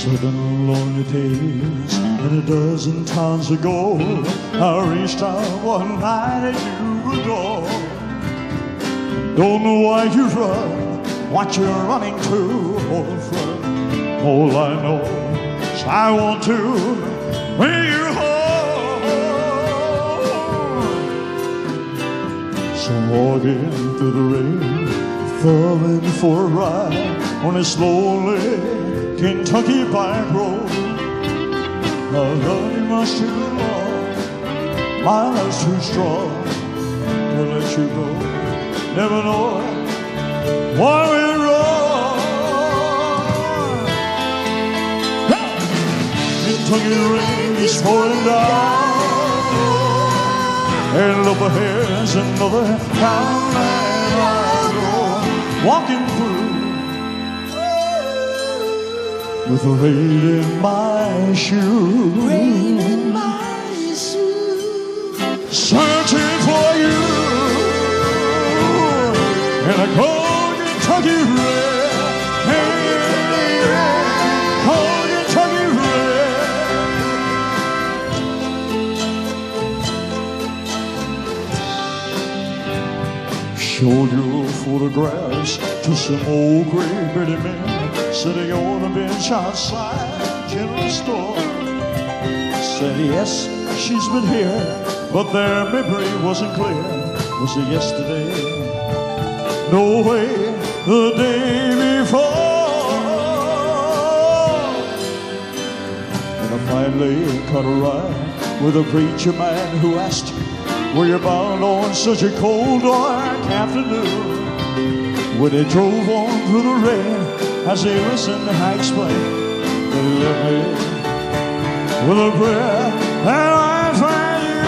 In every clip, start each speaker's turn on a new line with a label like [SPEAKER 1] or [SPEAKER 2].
[SPEAKER 1] 7 lonely days and a dozen towns ago, I reached out one night at your door. Don't know why you run, what you're running to or from. All I know is I want to bring you home. So walking through the rain, falling for a ride on this lonely Kentucky back road. I love you much too long, my love's too strong to let you go. Never know what went wrong. Kentucky rain is falling down, and up ahead's another town that I go walking through with the rain in my shoe.
[SPEAKER 2] Rain in my shoe.
[SPEAKER 1] Searching for you in a cold Kentucky rain. Cold Kentucky rain. Showed your photographs to some old gray-bearded men sitting on a bench outside general store. Said yes, she's been here, but their memory wasn't clear. Was it yesterday? No way, the day before. And I finally caught a ride with a preacher man who asked, were you bound on such a cold dark afternoon? When they drove on through the rain, as they listened, I explained that he left me with a prayer and I find you.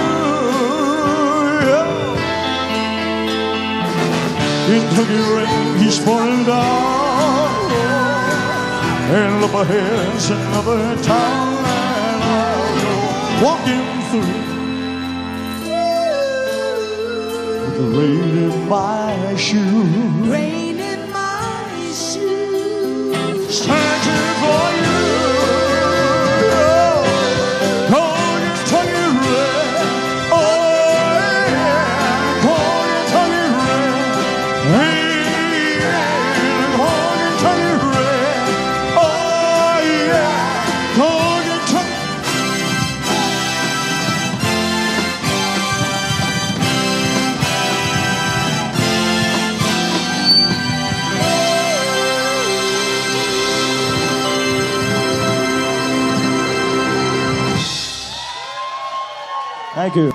[SPEAKER 1] Kentucky rain keeps pouring down, and up ahead's another town that I'll go walking through with the rain in my shoe.
[SPEAKER 2] Rain in my shoe.
[SPEAKER 1] Searching for you, cold Kentucky rain. Oh yeah, cold Kentucky rain. Cold Kentucky rain. Oh yeah, cold Kentucky. Thank you.